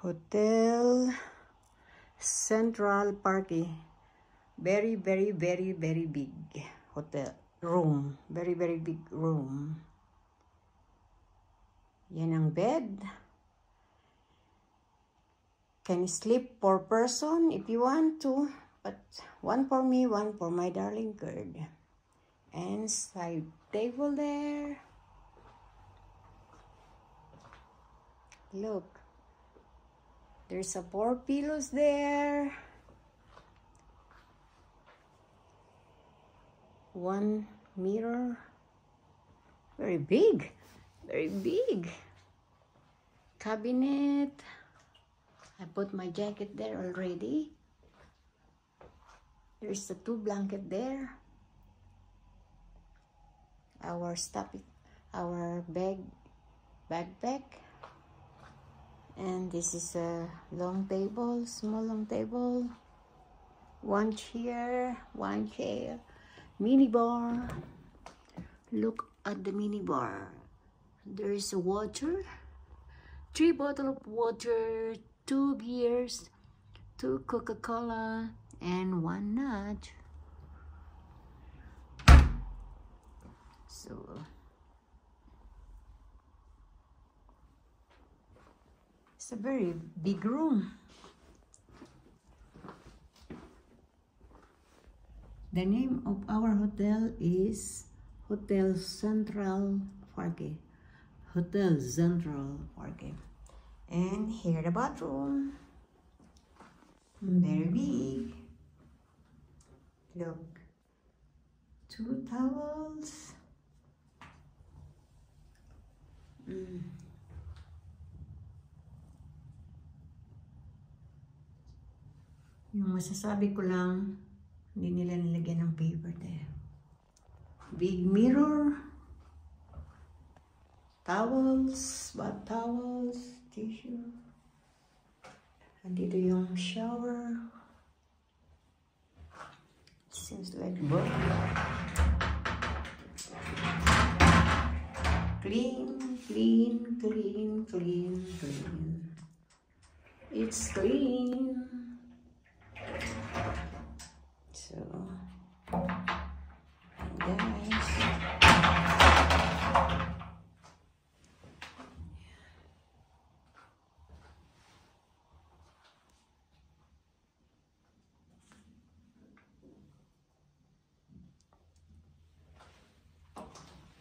Hotel Central Parque. Very, very, very, very big hotel room. Very, very big room. Yan ang bed. Can sleep per person if you want to. But one for me, one for my darling girl. And side table there. Look. There's a 4 pillows there. 1 mirror. Very big. Very big. Cabinet. I put my jacket there already. There's the 2 blanket there. Our stuff, our backpack. And this is a long table, small long table. 1 chair, mini bar. Look at the mini bar. There is a water, 3 bottles of water, 2 beers, 2 Coca-Cola, and 1 nut. So it's a very big room. The name of our hotel is Hotel Central Parque. Hotel Central Parque. And here the bathroom. Very big. Look. 2 towels. Yung masasabi ko lang, hindi nila nilagyan ng paper there. Big mirror, towels, bath towels, tissue. Andito yung shower. Seems like both. Clean, clean, clean, clean, clean. It's clean. So, guys,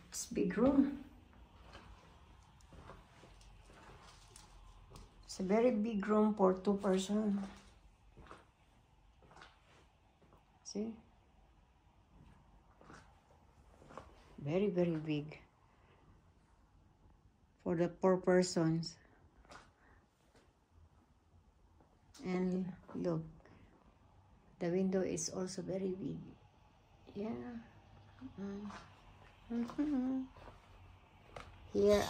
it's a big room. It's a very big room for 2 persons. See? Very, very big. For the 4 persons. And look, the window is also very big. Yeah. Here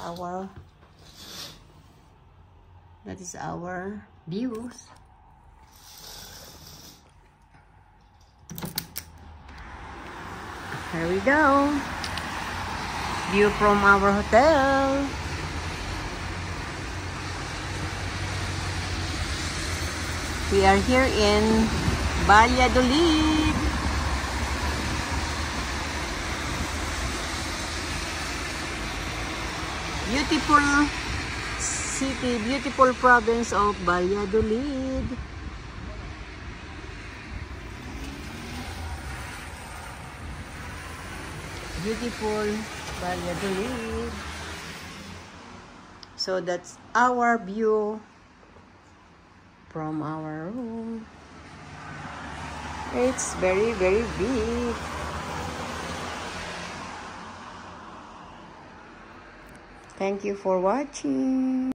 that is our views. Here we go. View from our hotel. We are here in Valladolid. Beautiful city, beautiful province of Valladolid. Beautiful Valladolid. So that's our view from our room. It's very, very big. Thank you for watching.